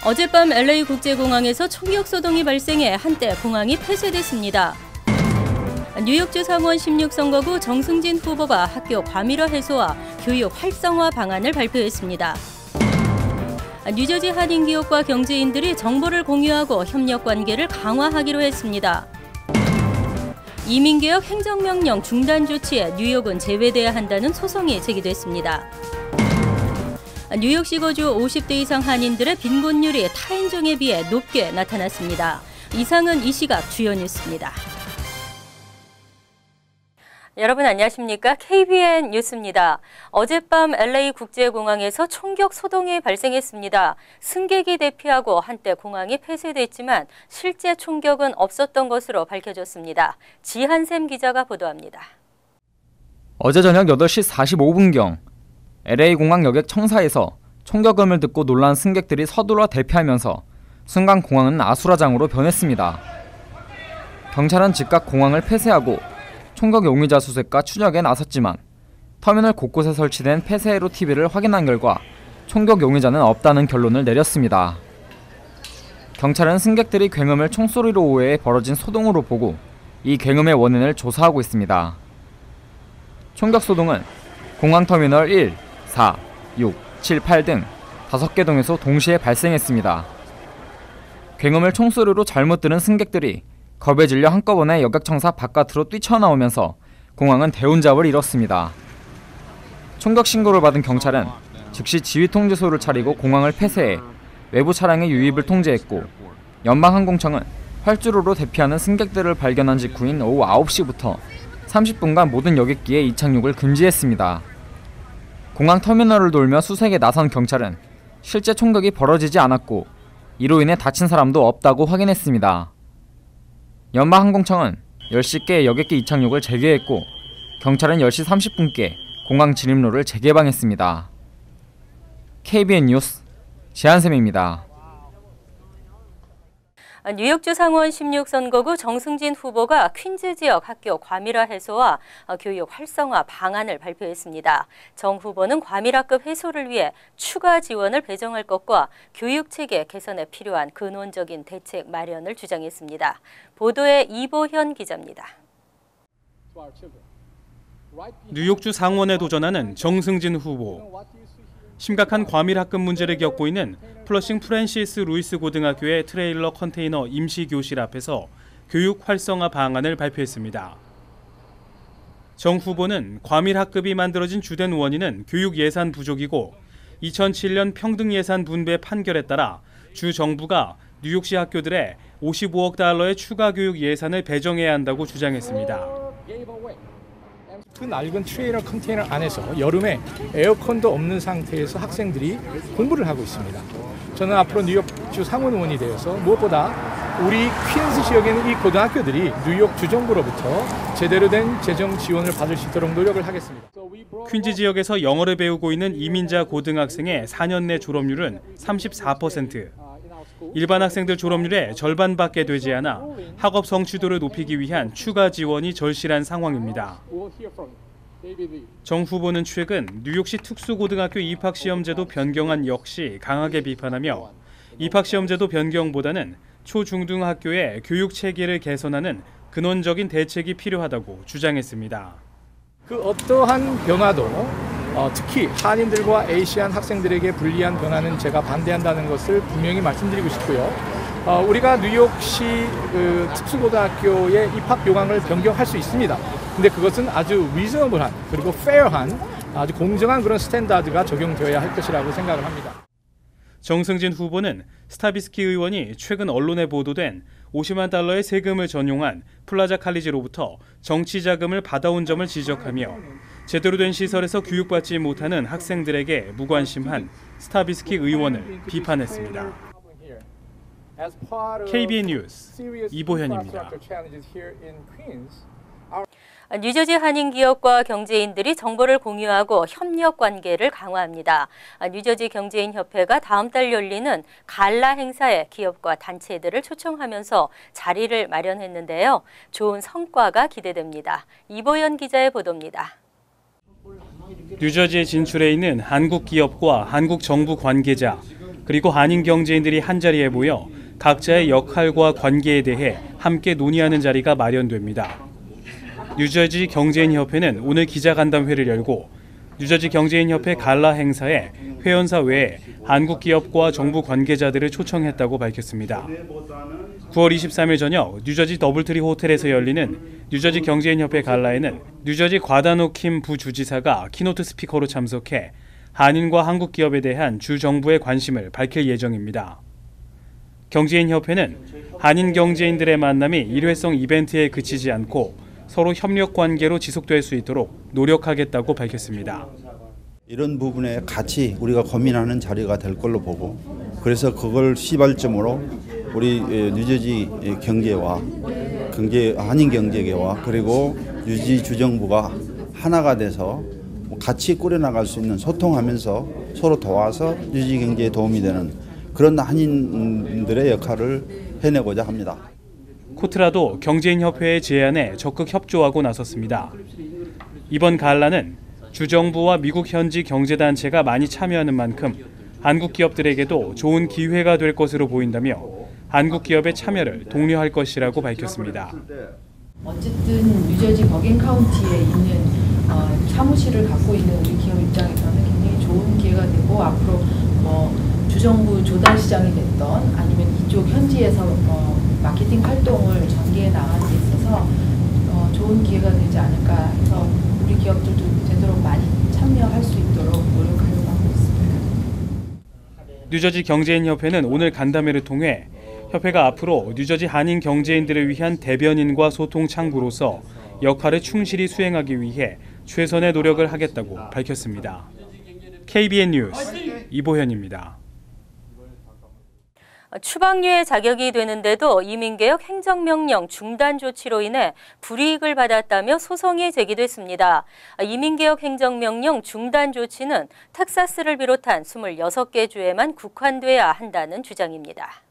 어젯밤 LA 국제공항에서 총격 소동이 발생해 한때 공항이 폐쇄됐습니다. 뉴욕주 상원 16선거구 정승진 후보가 학교 과밀화 해소와 교육 활성화 방안을 발표했습니다. 뉴저지 한인기업과 경제인들이 정보를 공유하고 협력 관계를 강화하기로 했습니다. 이민개혁 행정명령 중단 조치에 뉴욕은 제외돼야 한다는 소송이 제기됐습니다. 뉴욕시 거주 50대 이상 한인들의 빈곤율이 타인종에 비해 높게 나타났습니다. 이상은 이 시각 주요 뉴스입니다. 여러분 안녕하십니까? KBN 뉴스입니다. 어젯밤 LA 국제공항에서 총격 소동이 발생했습니다. 승객이 대피하고 한때 공항이 폐쇄됐지만 실제 총격은 없었던 것으로 밝혀졌습니다. 지한샘 기자가 보도합니다. 어제 저녁 8시 45분경 LA 공항 여객 청사에서 총격음을 듣고 놀란 승객들이 서둘러 대피하면서 순간 공항은 아수라장으로 변했습니다. 경찰은 즉각 공항을 폐쇄하고 총격 용의자 수색과 추적에 나섰지만 터미널 곳곳에 설치된 폐쇄로 TV를 확인한 결과 총격 용의자는 없다는 결론을 내렸습니다. 경찰은 승객들이 굉음을 총소리로 오해해 벌어진 소동으로 보고 이 굉음의 원인을 조사하고 있습니다. 총격 소동은 공항 터미널 1, 4, 6, 7, 8 등 5개 동에서 동시에 발생했습니다. 굉음을 총소리로 잘못 들은 승객들이 겁에 질려 한꺼번에 여객청사 바깥으로 뛰쳐나오면서 공항은 대운잡을 잃었습니다. 총격 신고를 받은 경찰은 즉시 지휘통제소를 차리고 공항을 폐쇄해 외부 차량의 유입을 통제했고 연방항공청은 활주로로 대피하는 승객들을 발견한 직후인 오후 9시부터 30분간 모든 여객기에 이착륙을 금지했습니다. 공항 터미널을 돌며 수색에 나선 경찰은 실제 총격이 벌어지지 않았고 이로 인해 다친 사람도 없다고 확인했습니다. 연방항공청은 10시께 여객기 이착륙을 재개했고 경찰은 10시 30분께 공항 진입로를 재개방했습니다. KBN 뉴스 지한샘입니다. 뉴욕주 상원 16선거구 정승진 후보가 퀸즈 지역 학교 과밀화 해소와 교육 활성화 방안을 발표했습니다. 정 후보는 과밀화급 해소를 위해 추가 지원을 배정할 것과 교육체계 개선에 필요한 근원적인 대책 마련을 주장했습니다. 보도에 이보현 기자입니다. 뉴욕주 상원에 도전하는 정승진 후보. 심각한 과밀학급 문제를 겪고 있는 플러싱 프랜시스 루이스 고등학교의 트레일러 컨테이너 임시교실 앞에서 교육 활성화 방안을 발표했습니다. 정 후보는 과밀학급이 만들어진 주된 원인은 교육 예산 부족이고 2007년 평등 예산 분배 판결에 따라 주 정부가 뉴욕시 학교들에 55억 달러의 추가 교육 예산을 배정해야 한다고 주장했습니다. 그 낡은 트레일러 컨테이너 안에서 여름에 에어컨도 없는 상태에서 학생들이 공부를 하고 있습니다. 저는 앞으로 뉴욕주 상원 의원이 되어서 무엇보다 우리 퀸즈 지역에는 이 고등학교들이 뉴욕 주정부로부터 제대로 된 재정 지원을 받을 수 있도록 노력을 하겠습니다. 퀸즈 지역에서 영어를 배우고 있는 이민자 고등학생의 4년 내 졸업률은 34%. 일반 학생들 졸업률의 절반밖에 되지 않아 학업 성취도를 높이기 위한 추가 지원이 절실한 상황입니다. 정 후보는 최근 뉴욕시 특수고등학교 입학시험제도 변경안 역시 강하게 비판하며 입학시험제도 변경보다는 초중등 학교의 교육 체계를 개선하는 근원적인 대책이 필요하다고 주장했습니다. 그 어떠한 변화도 특히 한인들과 아시안 학생들에게 불리한 변화는 제가 반대한다는 것을 분명히 말씀드리고 싶고요. 우리가 뉴욕시 특수고등학교의 입학 요강을 변경할 수 있습니다. 근데 그것은 아주 리저너블한 그리고 페어한 아주 공정한 그런 스탠다드가 적용되어야 할 것이라고 생각을 합니다. 정승진 후보는 스타비스키 의원이 최근 언론에 보도된 50만 달러의 세금을 전용한 플라자 칼리지로부터 정치 자금을 받아온 점을 지적하며 제대로 된 시설에서 교육받지 못하는 학생들에게 무관심한 스타비스키 의원을 비판했습니다. KBN 뉴스 이보현입니다. 뉴저지 한인기업과 경제인들이 정보를 공유하고 협력 관계를 강화합니다. 뉴저지 경제인협회가 다음 달 열리는 갈라 행사에 기업과 단체들을 초청하면서 자리를 마련했는데요. 좋은 성과가 기대됩니다. 이보현 기자의 보도입니다. 뉴저지에 진출해 있는 한국 기업과 한국 정부 관계자, 그리고 한인 경제인들이 한자리에 모여 각자의 역할과 관계에 대해 함께 논의하는 자리가 마련됩니다. 뉴저지 경제인협회는 오늘 기자간담회를 열고 뉴저지 경제인협회 갈라 행사에 회원사 외에 한국 기업과 정부 관계자들을 초청했다고 밝혔습니다. 9월 23일 저녁 뉴저지 더블트리 호텔에서 열리는 뉴저지 경제인협회 갈라에는 뉴저지 과다노킴 부주지사가 키노트 스피커로 참석해 한인과 한국 기업에 대한 주 정부의 관심을 밝힐 예정입니다. 경제인협회는 한인 경제인들의 만남이 일회성 이벤트에 그치지 않고 서로 협력 관계로 지속될 수 있도록 노력하겠다고 밝혔습니다. 이런 부분에 같이 우리가 고민하는 자리가 될 걸로 보고, 그래서 그걸 시발점으로 우리 뉴저지 경제와 한인 경제계와 그리고 뉴저지 주정부가 하나가 돼서 같이 꾸려나갈 수 있는, 소통하면서 서로 도와서 뉴저지 경제에 도움이 되는 그런 한인들의 역할을 해내고자 합니다. 코트라도 경제인협회의 제안에 적극 협조하고 나섰습니다. 이번 갈라는 주정부와 미국 현지 경제단체가 많이 참여하는 만큼 한국 기업들에게도 좋은 기회가 될 것으로 보인다며 한국 기업의 참여를 독려할 것이라고 밝혔습니다. 어쨌든 뉴저지 버긴 카운티에 있는 사무실을 갖고 있는 우리 기업 입장에서는 굉장히 좋은 기회가 되고, 앞으로 주정부 조달 시장이 됐던 아니면 이쪽 현지에서 마케팅 활동을 전개해 나가는 데 있어서 좋은 기회가 되지 않을까 해서 우리 기업들도 되도록 많이 참여할 수 있도록 노력하려고 하고 있습니다. 뉴저지 경제인협회는 오늘 간담회를 통해 협회가 앞으로 뉴저지 한인 경제인들을 위한 대변인과 소통 창구로서 역할을 충실히 수행하기 위해 최선의 노력을 하겠다고 밝혔습니다. KBN 뉴스 이보현입니다. 추방류의 자격이 되는데도 이민개혁 행정명령 중단 조치로 인해 불이익을 받았다며 소송이 제기됐습니다. 이민개혁 행정명령 중단 조치는 텍사스를 비롯한 26개 주에만 국한돼야 한다는 주장입니다.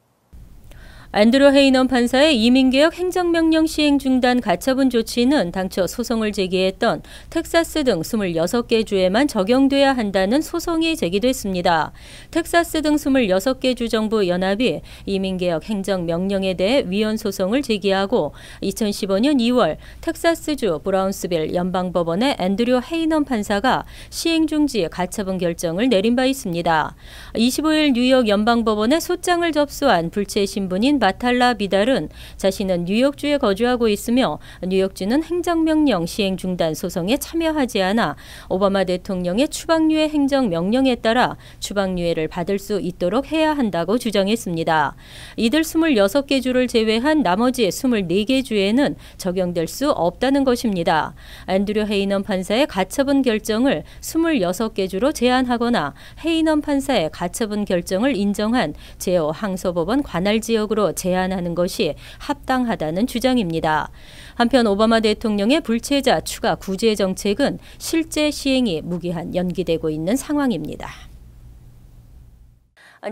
앤드류 헤이넌 판사의 이민개혁 행정명령 시행 중단 가처분 조치는 당초 소송을 제기했던 텍사스 등 26개 주에만 적용돼야 한다는 소송이 제기됐습니다. 텍사스 등 26개 주 정부 연합이 이민개혁 행정명령에 대해 위헌 소송을 제기하고 2015년 2월 텍사스주 브라운스빌 연방법원의 앤드류 헤이넌 판사가 시행 중지 가처분 결정을 내린 바 있습니다. 25일 뉴욕 연방법원에 소장을 접수한 불체 신분인 마탈라 비달은 자신은 뉴욕주에 거주하고 있으며 뉴욕주는 행정명령 시행 중단 소송에 참여하지 않아 오바마 대통령의 추방유예 행정명령에 따라 추방유예를 받을 수 있도록 해야 한다고 주장했습니다. 이들 26개 주를 제외한 나머지 24개 주에는 적용될 수 없다는 것입니다. 앤드류 헤이넌 판사의 가처분 결정을 26개 주로 제한하거나 헤이넌 판사의 가처분 결정을 인정한 제5 항소법원 관할 지역으로 제한하는 것이 합당하다는 주장입니다. 한편 오바마 대통령의 불체자 추가 구제 정책은 실제 시행이 무기한 연기되고 있는 상황입니다.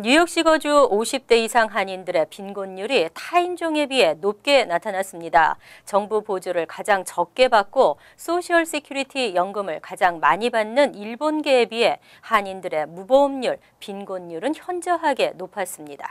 뉴욕시 거주 50대 이상 한인들의 빈곤율이 타인종에 비해 높게 나타났습니다. 정부 보조를 가장 적게 받고 소셜 시큐리티 연금을 가장 많이 받는 일본계에 비해 한인들의 무보험률, 빈곤율은 현저하게 높았습니다.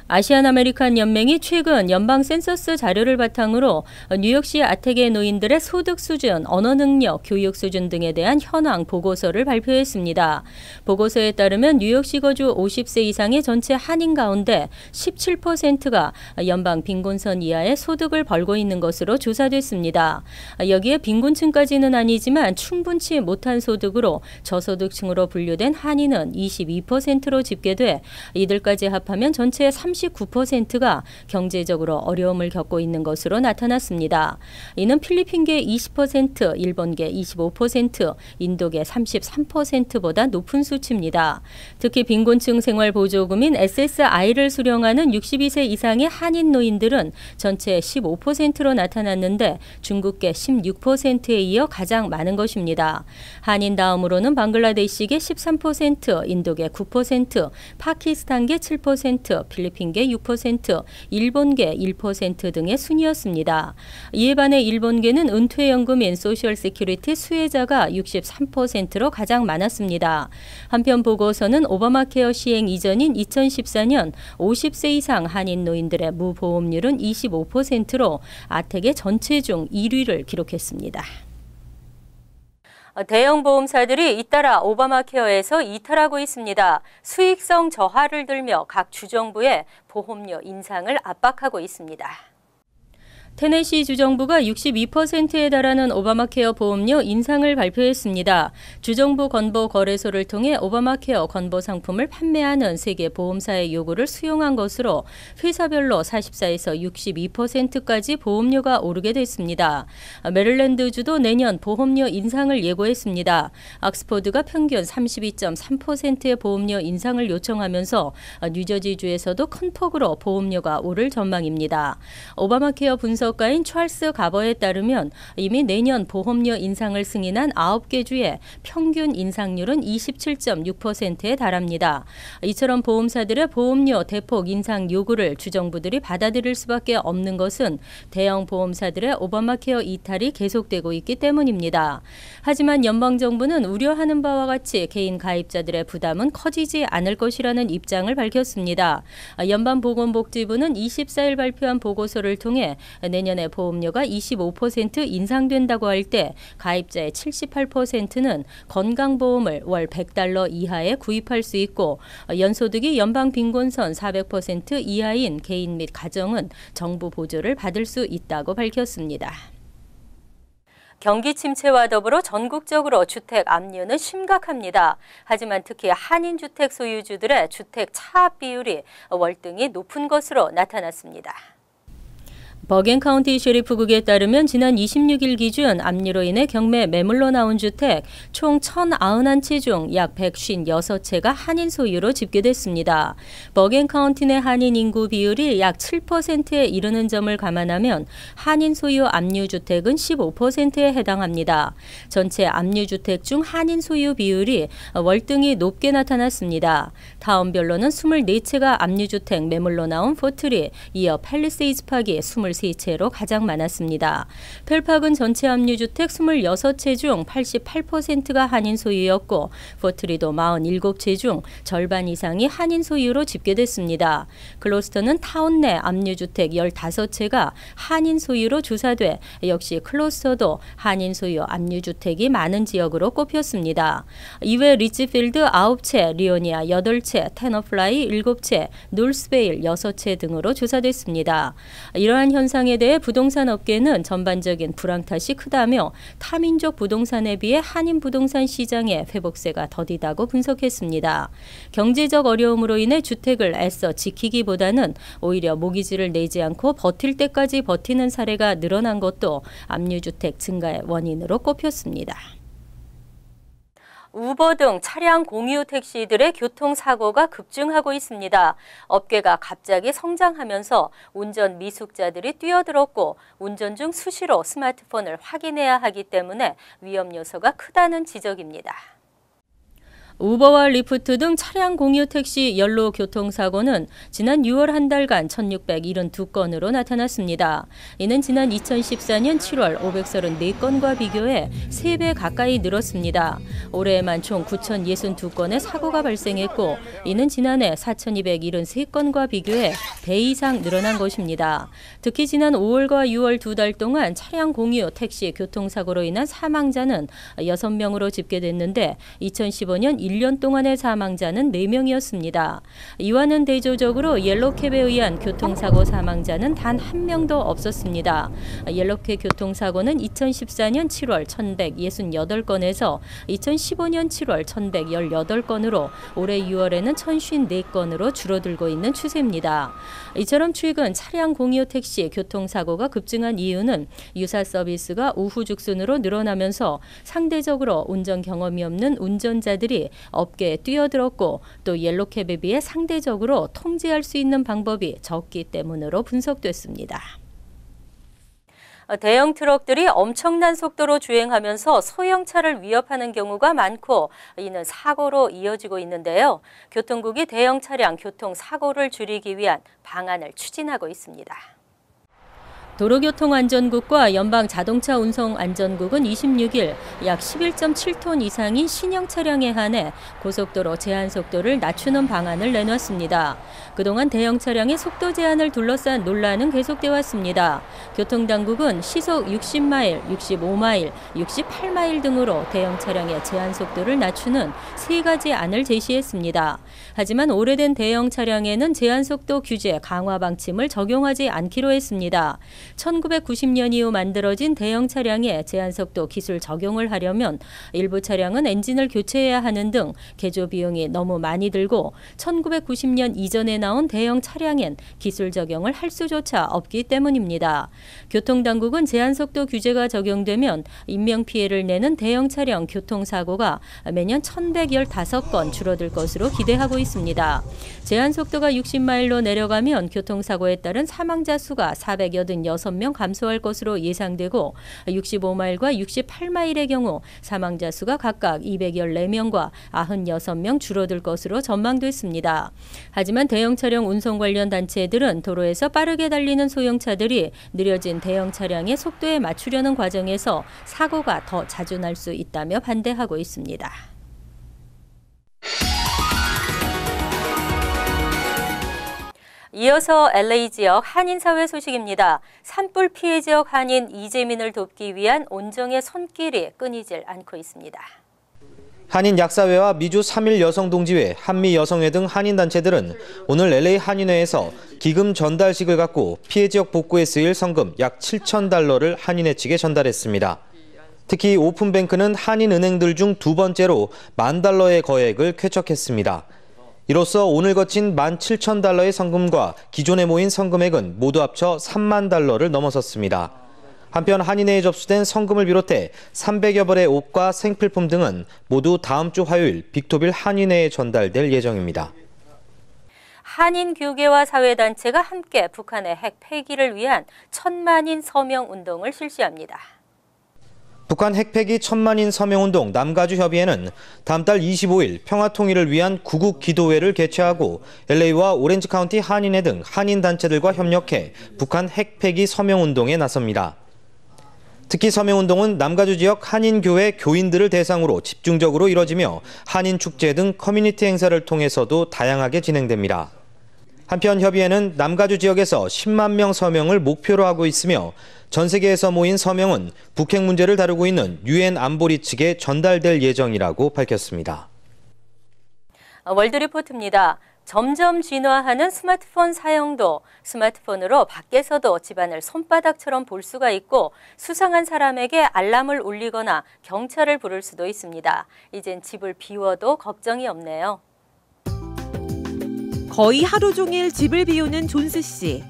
아시안 아메리칸 연맹이 최근 연방 센서스 자료를 바탕으로 뉴욕시 아태계 노인들의 소득 수준, 언어 능력, 교육 수준 등에 대한 현황 보고서를 발표했습니다. 보고서에 따르면 뉴욕시 거주 50세 이상의 전체 한인 가운데 17%가 연방 빈곤선 이하의 소득을 벌고 있는 것으로 조사됐습니다. 여기에 빈곤층까지는 아니지만 충분치 못한 소득으로 저소득층으로 분류된 한인은 22%로 집계돼 이들까지 합하면 전체 39%가 경제적으로 어려움을 겪고 있는 것으로 나타났습니다. 이는 필리핀계 20%, 일본계 25%, 인도계 33%보다 높은 수치입니다. 특히 빈곤층 생활보조금인 SSI를 수령하는 62세 이상의 한인 노인들은 전체 15%로 나타났는데 중국계 16%에 이어 가장 많은 것입니다. 한인 다음으로는 방글라데시계 13%, 인도계 9%, 파키스탄계 7%, 필리핀 필리핀계 6%, 일본계 1% 등의 순이었습니다. 이에 반해 일본계는 은퇴연금인 소셜 세큐리티 수혜자가 63%로 가장 많았습니다. 한편 보고서는 오바마 케어 시행 이전인 2014년 50세 이상 한인 노인들의 무보험률은 25%로 아택의 전체 중 1위를 기록했습니다. 대형 보험사들이 잇따라 오바마 케어에서 이탈하고 있습니다. 수익성 저하를 들며 각 주정부의 보험료 인상을 압박하고 있습니다. 테네시 주정부가 62%에 달하는 오바마 케어 보험료 인상을 발표했습니다. 주정부 건보 거래소를 통해 오바마 케어 건보 상품을 판매하는 세계 보험사의 요구를 수용한 것으로 회사별로 44에서 62%까지 보험료가 오르게 됐습니다. 메릴랜드주도 내년 보험료 인상을 예고했습니다. 옥스퍼드가 평균 32.3%의 보험료 인상을 요청하면서 뉴저지주에서도 큰 폭으로 보험료가 오를 전망입니다. 오바마 케어 분석가인 찰스 가버에 따르면 이미 내년 보험료 인상을 승인한 9개 주의 평균 인상률은 27.6%에 달합니다. 이처럼 보험사들의 보험료 대폭 인상 요구를 주정부들이 받아들일 수밖에 없는 것은 대형 보험사들의 오바마 케어 이탈이 계속되고 있기 때문입니다. 하지만 연방정부는 우려하는 바와 같이 개인 가입자들의 부담은 커지지 않을 것이라는 입장을 밝혔습니다. 연방보건복지부는 24일 발표한 보고서를 통해 내년에 보험료가 25% 인상된다고 할 때 가입자의 78%는 건강보험을 월 $100 이하에 구입할 수 있고 연소득이 연방 빈곤선 400% 이하인 개인 및 가정은 정부 보조를 받을 수 있다고 밝혔습니다. 경기 침체와 더불어 전국적으로 주택 압류는 심각합니다. 하지만 특히 한인 주택 소유주들의 주택 차압 비율이 월등히 높은 것으로 나타났습니다. 버겐 카운티 셰리프국에 따르면 지난 26일 기준 압류로 인해 경매 매물로 나온 주택 총 1,091채 중 약 156채가 한인 소유로 집계됐습니다. 버겐 카운티 내 한인 인구 비율이 약 7%에 이르는 점을 감안하면 한인 소유 압류 주택은 15%에 해당합니다. 전체 압류 주택 중 한인 소유 비율이 월등히 높게 나타났습니다. 타운별로는 24채가 압류 주택 매물로 나온 포트리, 이어 팰리세이즈 파기 23채로 가장 많았습니다. 펠팍은 전체 압류주택 26채 중 88%가 한인 소유였고 포트리도 47채 중 절반 이상이 한인 소유로 집계됐습니다. 클로스터는 타운 내 압류주택 15채가 한인 소유로 주사돼 역시 클로스터도 한인 소유 압류주택이 많은 지역으로 꼽혔습니다. 이외 리치필드 9채, 리오니아 8채, 테너플라이 7채, 놀스베일 6채 등으로 조사됐습니다. 이러한 현상에 대해 부동산 업계는 전반적인 불황 탓이 크다며 타민족 부동산에 비해 한인 부동산 시장의 회복세가 더디다고 분석했습니다. 경제적 어려움으로 인해 주택을 애써 지키기보다는 오히려 모기지를 내지 않고 버틸 때까지 버티는 사례가 늘어난 것도 압류주택 증가의 원인으로 꼽혔습니다. 우버 등 차량 공유 택시들의 교통사고가 급증하고 있습니다. 업계가 갑자기 성장하면서 운전 미숙자들이 뛰어들었고 운전 중 수시로 스마트폰을 확인해야 하기 때문에 위험 요소가 크다는 지적입니다. 우버와 리프트 등 차량 공유 택시 연로 교통사고는 지난 6월 한 달간 1,672건으로 나타났습니다. 이는 지난 2014년 7월 534건과 비교해 3배 가까이 늘었습니다. 올해에만 총 9,062건의 사고가 발생했고 이는 지난해 4,273건과 비교해 배 이상 늘어난 것입니다. 특히 지난 5월과 6월 2달 동안 차량 공유 택시 교통사고로 인한 사망자는 6명으로 집계됐는데 2015년 1년 동안의 사망자는 4명이었습니다. 이와는 대조적으로 옐로캡에 의한 교통사고 사망자는 단 1명도 없었습니다. 옐로캡 교통사고는 2014년 7월 1,168건에서 2015년 7월 1,118건으로 올해 6월에는 1,054건으로 줄어들고 있는 추세입니다. 이처럼 최근 차량 공유 택시 교통사고가 급증한 이유는 유사 서비스가 우후죽순으로 늘어나면서 상대적으로 운전 경험이 없는 운전자들이 업계에 뛰어들었고 또 옐로캡에 비해 상대적으로 통제할 수 있는 방법이 적기 때문으로 분석됐습니다. 대형 트럭들이 엄청난 속도로 주행하면서 소형차를 위협하는 경우가 많고 이는 사고로 이어지고 있는데요. 교통국이 대형 차량 교통사고를 줄이기 위한 방안을 추진하고 있습니다. 도로교통안전국과 연방자동차운송안전국은 26일 약 11.7톤 이상인 신형 차량에 한해 고속도로 제한속도를 낮추는 방안을 내놨습니다. 그동안 대형 차량의 속도 제한을 둘러싼 논란은 계속돼 왔습니다. 교통당국은 시속 60마일, 65마일, 68마일 등으로 대형 차량의 제한속도를 낮추는 3가지 안을 제시했습니다. 하지만 오래된 대형 차량에는 제한속도 규제 강화 방침을 적용하지 않기로 했습니다. 1990년 이후 만들어진 대형 차량에 제한속도 기술 적용을 하려면 일부 차량은 엔진을 교체해야 하는 등 개조 비용이 너무 많이 들고 1990년 이전에 나온 대형 차량엔 기술 적용을 할 수조차 없기 때문입니다. 교통당국은 제한속도 규제가 적용되면 인명피해를 내는 대형 차량 교통사고가 매년 1115건 줄어들 것으로 기대하고 있습니다. 제한속도가 60마일로 내려가면 교통사고에 따른 사망자 수가 486명 감소할 것으로 예상되고 65마일과 68마일의 경우 사망자 수가 각각 214명과 96명 줄어들 것으로 전망됐습니다. 하지만 대형 차량 운송 관련 단체들은 도로에서 빠르게 달리는 소형차들이 느려진 대형 차량의 속도에 맞추려는 과정에서 사고가 더 자주 날 수 있다며 반대하고 있습니다. 이어서 LA 지역 한인사회 소식입니다. 산불 피해 지역 한인 이재민을 돕기 위한 온정의 손길이 끊이질 않고 있습니다. 한인 약사회와 미주 3.1 여성동지회, 한미 여성회 등 한인단체들은 오늘 LA 한인회에서 기금 전달식을 갖고 피해 지역 복구에 쓰일 성금 약 7,000달러를 한인회 측에 전달했습니다. 특히 오픈뱅크는 한인은행들 중 2번째로 $10,000의 거액을 쾌척했습니다. 이로써 오늘 거친 $17,000의 성금과 기존에 모인 성금액은 모두 합쳐 $30,000를 넘어섰습니다. 한편 한인회에 접수된 성금을 비롯해 300여 벌의 옷과 생필품 등은 모두 다음 주 화요일 빅토빌 한인회에 전달될 예정입니다. 한인교계와 사회단체가 함께 북한의 핵 폐기를 위한 10,000만인 서명 운동을 실시합니다. 북한 핵폐기 10,000만인 서명운동 남가주 협의회는 다음 달 25일 평화통일을 위한 구국 기도회를 개최하고 LA와 오렌지 카운티 한인회 등 한인단체들과 협력해 북한 핵폐기 서명운동에 나섭니다. 특히 서명운동은 남가주 지역 한인교회 교인들을 대상으로 집중적으로 이뤄지며 한인축제 등 커뮤니티 행사를 통해서도 다양하게 진행됩니다. 한편 협의회는 남가주 지역에서 10만 명 서명을 목표로 하고 있으며 전 세계에서 모인 서명은 북핵 문제를 다루고 있는 UN 안보리 측에 전달될 예정이라고 밝혔습니다. 월드리포트입니다. 점점 진화하는 스마트폰 사용도 스마트폰으로 밖에서도 집안을 손바닥처럼 볼 수가 있고 수상한 사람에게 알람을 울리거나 경찰을 부를 수도 있습니다. 이젠 집을 비워도 걱정이 없네요. 거의 하루 종일 집을 비우는 존스 씨.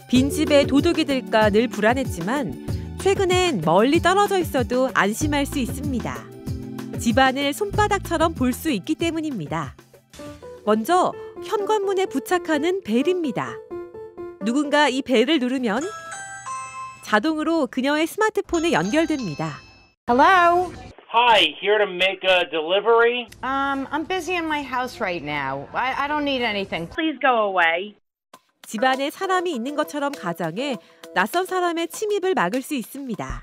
빈집에 도둑이 들까 늘 불안했지만 최근엔 멀리 떨어져 있어도 안심할 수 있습니다. 집안을 손바닥처럼 볼 수 있기 때문입니다. 먼저 현관문에 부착하는 벨입니다. 누군가 이 벨을 누르면 자동으로 그녀의 스마트폰에 연결됩니다. Hello? Hi, here to make a delivery? I'm busy in my house right now. I don't need anything. Please go away. 집안에 사람이 있는 것처럼 가정해 낯선 사람의 침입을 막을 수 있습니다.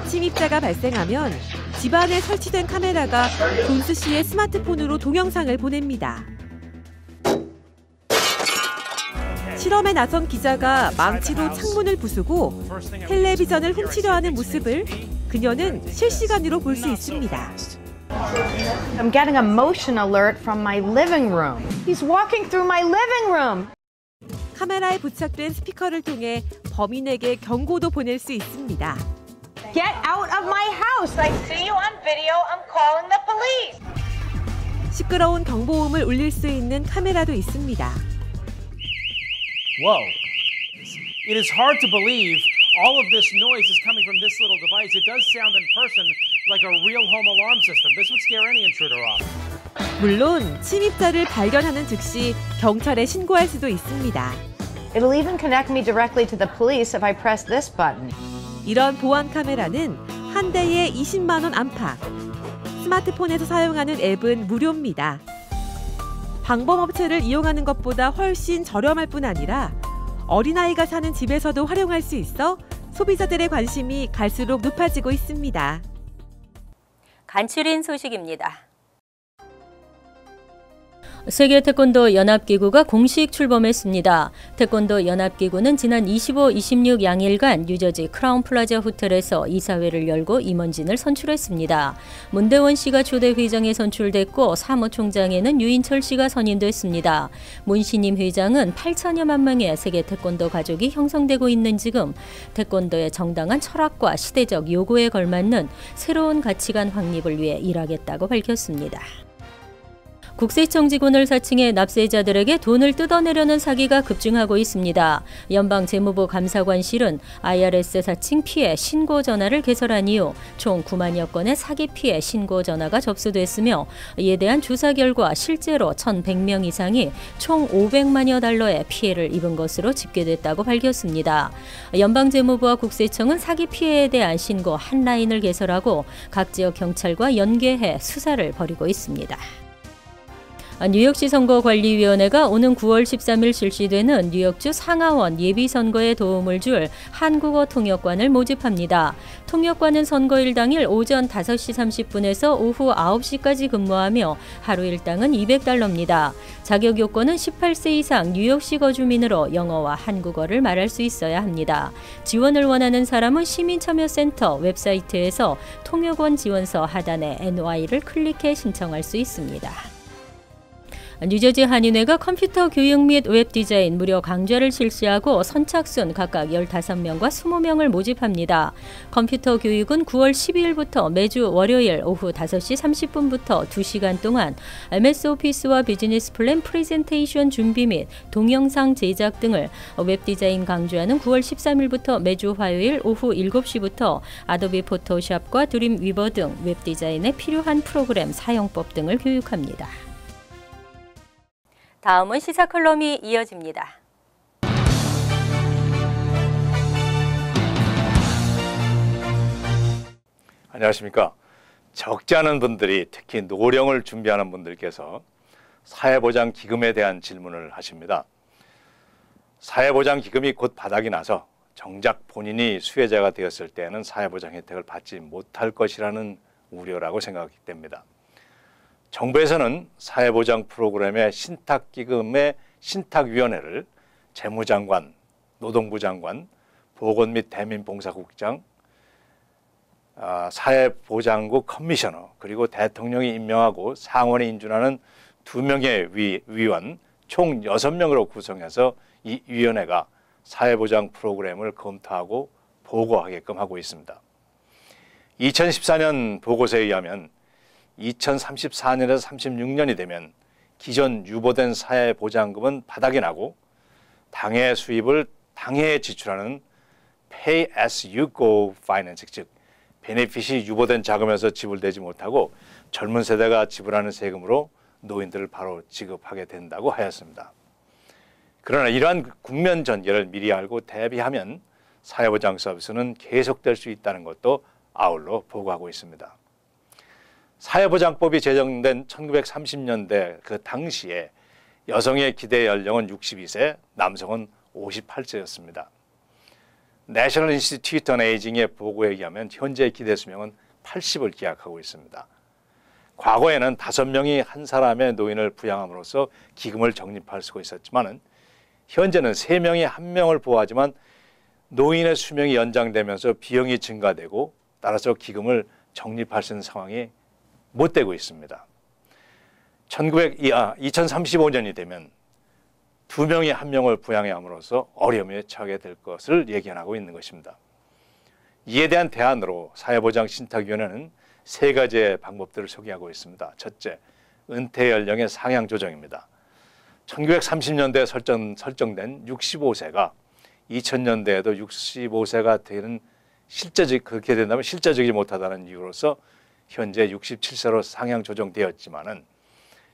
침입자가 발생하면 집안에 설치된 카메라가 존스 씨의 스마트폰으로 동영상을 보냅니다. 실험에 나선 기자가 망치로 창문을 부수고 텔레비전을 훔치려 하는 모습을 그녀는 실시간으로 볼 수 있습니다. I'm getting a motion alert from my living room. He's walking through my living room. 카메라에 부착된 스피커를 통해 범인에게 경고도 보낼 수 있습니다. Get out of my house. I see you on video. I'm calling the police. 시끄러운 경보음을 울릴 수 있는 카메라도 있습니다. Whoa. It is hard to believe all of this noise is coming from this little device. It does sound in person like a real home alarm system. This would scare any intruder off. 물론 침입자를 발견하는 즉시 경찰에 신고할 수도 있습니다. It'll even connect me directly to the police if I press this button. 이런 보안 카메라는 한 대에 20만 원 안팎. 스마트폰에서 사용하는 앱은 무료입니다. 방범업체를 이용하는 것보다 훨씬 저렴할 뿐 아니라 어린아이가 사는 집에서도 활용할 수 있어 소비자들의 관심이 갈수록 높아지고 있습니다. 간추린 소식입니다. 세계 태권도 연합기구가 공식 출범했습니다. 태권도 연합기구는 지난 25, 26 양일간 뉴저지 크라운 플라자 호텔에서 이사회를 열고 임원진을 선출했습니다. 문대원 씨가 초대 회장에 선출됐고 사무총장에는 유인철 씨가 선임됐습니다. 문 신임 회장은 8천여만 명의 세계 태권도 가족이 형성되고 있는 지금 태권도의 정당한 철학과 시대적 요구에 걸맞는 새로운 가치관 확립을 위해 일하겠다고 밝혔습니다. 국세청 직원을 사칭해 납세자들에게 돈을 뜯어내려는 사기가 급증하고 있습니다. 연방재무부 감사관실은 IRS 사칭 피해 신고 전화를 개설한 이후 총 9만여 건의 사기 피해 신고 전화가 접수됐으며 이에 대한 조사 결과 실제로 1,100명 이상이 총 500만여 달러의 피해를 입은 것으로 집계됐다고 밝혔습니다. 연방재무부와 국세청은 사기 피해에 대한 신고 한라인을 개설하고 각 지역 경찰과 연계해 수사를 벌이고 있습니다. 뉴욕시 선거관리위원회가 오는 9월 13일 실시되는 뉴욕주 상하원 예비선거에 도움을 줄 한국어 통역관을 모집합니다. 통역관은 선거일 당일 오전 5시 30분에서 오후 9시까지 근무하며 하루 일당은 $200입니다. 자격 요건은 18세 이상 뉴욕시 거주민으로 영어와 한국어를 말할 수 있어야 합니다. 지원을 원하는 사람은 시민참여센터 웹사이트에서 통역원 지원서 하단에 NY를 클릭해 신청할 수 있습니다. 뉴저지 한인회가 컴퓨터 교육 및 웹 디자인 무료 강좌를 실시하고 선착순 각각 15명과 20명을 모집합니다. 컴퓨터 교육은 9월 12일부터 매주 월요일 오후 5시 30분부터 2시간 동안 MS 오피스와 비즈니스 플랜 프레젠테이션 준비 및 동영상 제작 등을, 웹 디자인 강좌는 9월 13일부터 매주 화요일 오후 7시부터 아도비 포토샵과 드림 위버 등 웹 디자인에 필요한 프로그램 사용법 등을 교육합니다. 다음은 시사 컬럼이 이어집니다. 안녕하십니까. 적지 않은 분들이 특히 노령을 준비하는 분들께서 사회보장기금에 대한 질문을 하십니다. 사회보장기금이 곧 바닥이 나서 정작 본인이 수혜자가 되었을 때에는 사회보장 혜택을 받지 못할 것이라는 우려라고 생각이 됩니다. 정부에서는 사회보장 프로그램의 신탁기금의 신탁위원회를 재무장관, 노동부 장관, 보건 및 대민봉사국장, 사회보장국 커미셔너, 그리고 대통령이 임명하고 상원이 인준하는 2명의 위원 총 6명으로 구성해서 이 위원회가 사회보장 프로그램을 검토하고 보고하게끔 하고 있습니다. 2014년 보고서에 의하면 2034년에서 36년이 되면 기존 유보된 사회보장금은 바닥이 나고 당해 수입을 당해에 지출하는 Pay as you go financing, 즉 베네핏이 유보된 자금에서 지불되지 못하고 젊은 세대가 지불하는 세금으로 노인들을 바로 지급하게 된다고 하였습니다. 그러나 이러한 국면 전개를 미리 알고 대비하면 사회보장 서비스는 계속될 수 있다는 것도 아울러 보고하고 있습니다. 사회보장법이 제정된 1930년대 그 당시에 여성의 기대 연령은 62세, 남성은 58세였습니다. National Institute on Aging의 보고에 의하면 현재 기대 수명은 80을 기약하고 있습니다. 과거에는 5명이 한 사람의 노인을 부양함으로써 기금을 적립할 수가 있었지만 현재는 3명이 1명을 보호하지만 노인의 수명이 연장되면서 비용이 증가되고 따라서 기금을 적립할 수 있는 상황이 못 되고 있습니다. 2035년이 되면 2명이 1명을 부양해야 함으로써 어려움에 처하게 될 것을 예견하고 있는 것입니다. 이에 대한 대안으로 사회보장신탁위원회는 3가지의 방법들을 소개하고 있습니다. 첫째, 은퇴 연령의 상향 조정입니다. 1930년대에 설정된 65세가 2000년대에도 65세가 되는 그렇게 된다면 실제적이지 못하다는 이유로서 현재 67세로 상향 조정되었지만은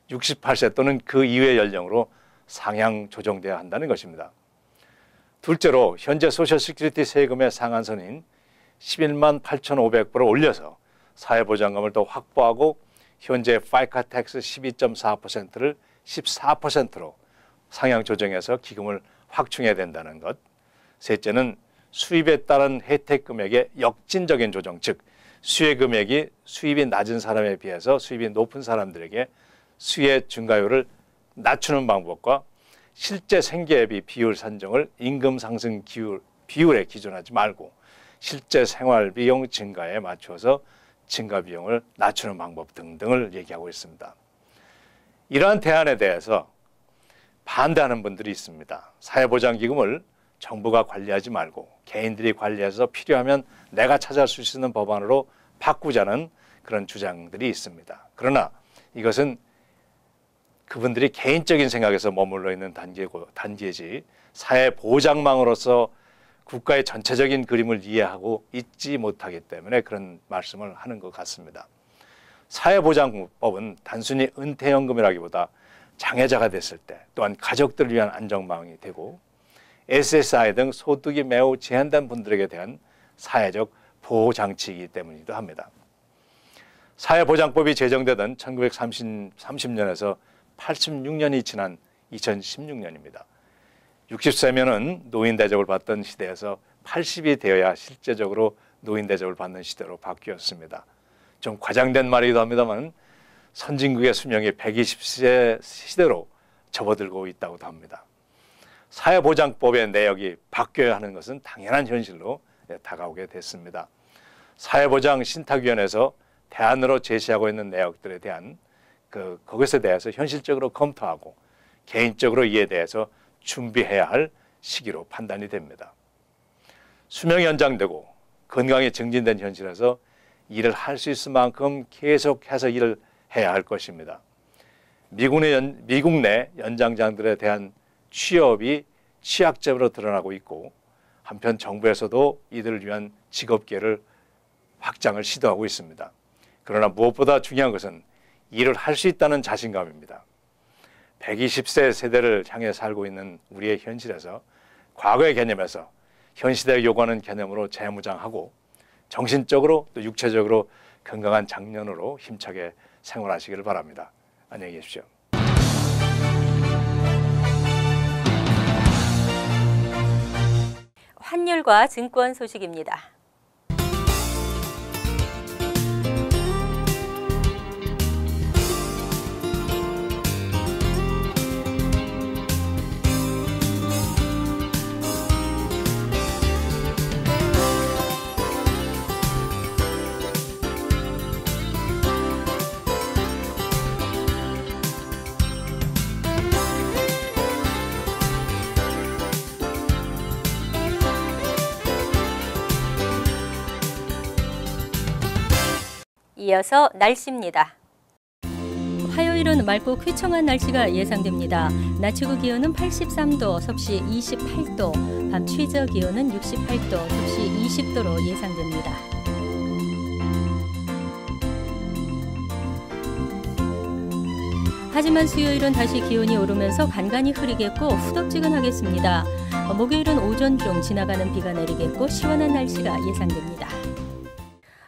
68세 또는 그 이외의 연령으로 상향 조정되어야 한다는 것입니다. 둘째로 현재 소셜시큐리티 세금의 상한선인 11만 8,500불을 올려서 사회보장금을 더 확보하고 현재 FICA 텍스 12.4%를 14%로 상향 조정해서 기금을 확충해야 된다는 것. 셋째는 수입에 따른 혜택 금액의 역진적인 조정, 즉 수혜 금액이 수입이 낮은 사람에 비해서 수입이 높은 사람들에게 수혜 증가율을 낮추는 방법과 실제 생계비 비율 산정을 임금 상승 비율에 기준하지 말고 실제 생활비용 증가에 맞춰서 증가 비용을 낮추는 방법 등등을 얘기하고 있습니다. 이러한 대안에 대해서 반대하는 분들이 있습니다. 사회보장기금을 정부가 관리하지 말고 개인들이 관리해서 필요하면 내가 찾아갈 수 있는 법안으로 바꾸자는 그런 주장들이 있습니다. 그러나 이것은 그분들이 개인적인 생각에서 머물러 있는 단계지 사회보장망으로서 국가의 전체적인 그림을 이해하고 있지 못하기 때문에 그런 말씀을 하는 것 같습니다. 사회보장법은 단순히 은퇴연금이라기보다 장애자가 됐을 때 또한 가족들을 위한 안정망이 되고 SSI 등 소득이 매우 제한된 분들에게 대한 사회적 보호장치이기 때문이기도 합니다. 사회보장법이 제정되던 1930년에서 86년이 지난 2016년입니다. 60세면은 노인 대접을 받던 시대에서 80이 되어야 실제적으로 노인 대접을 받는 시대로 바뀌었습니다. 좀 과장된 말이기도 합니다만 선진국의 수명이 120세 시대로 접어들고 있다고도 합니다. 사회보장법의 내역이 바뀌어야 하는 것은 당연한 현실로 다가오게 됐습니다. 사회보장 신탁위원회에서 대안으로 제시하고 있는 내역들에 대한 그것에 대해서 현실적으로 검토하고 개인적으로 이에 대해서 준비해야 할 시기로 판단이 됩니다. 수명이 연장되고 건강이 증진된 현실에서 일을 할 수 있을 만큼 계속해서 일을 해야 할 것입니다. 미국 내 연장자들에 대한 취업이 취약점으로 드러나고 있고 한편 정부에서도 이들을 위한 직업계를 확장을 시도하고 있습니다. 그러나 무엇보다 중요한 것은 일을 할 수 있다는 자신감입니다. 120세 세대를 향해 살고 있는 우리의 현실에서 과거의 개념에서 현 시대에 요구하는 개념으로 재무장하고 정신적으로 또 육체적으로 건강한 장년으로 힘차게 생활하시기를 바랍니다. 안녕히 계십시오. 환율과 증권 소식입니다. 이어서 날씨입니다. 화요일은 맑고 쾌청한 날씨가 예상됩니다. 낮 최고 기온은 83도, 섭씨 28도, 밤 최저 기온은 68도, 섭씨 20도로 예상됩니다. 하지만 수요일은 다시 기온이 오르면서 간간히 흐리겠고 후덥지근하겠습니다. 목요일은 오전 중 지나가는 비가 내리겠고 시원한 날씨가 예상됩니다.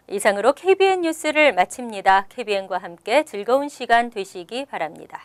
이상으로 KBN 뉴스를 마칩니다. KBN과 함께 즐거운 시간 되시기 바랍니다.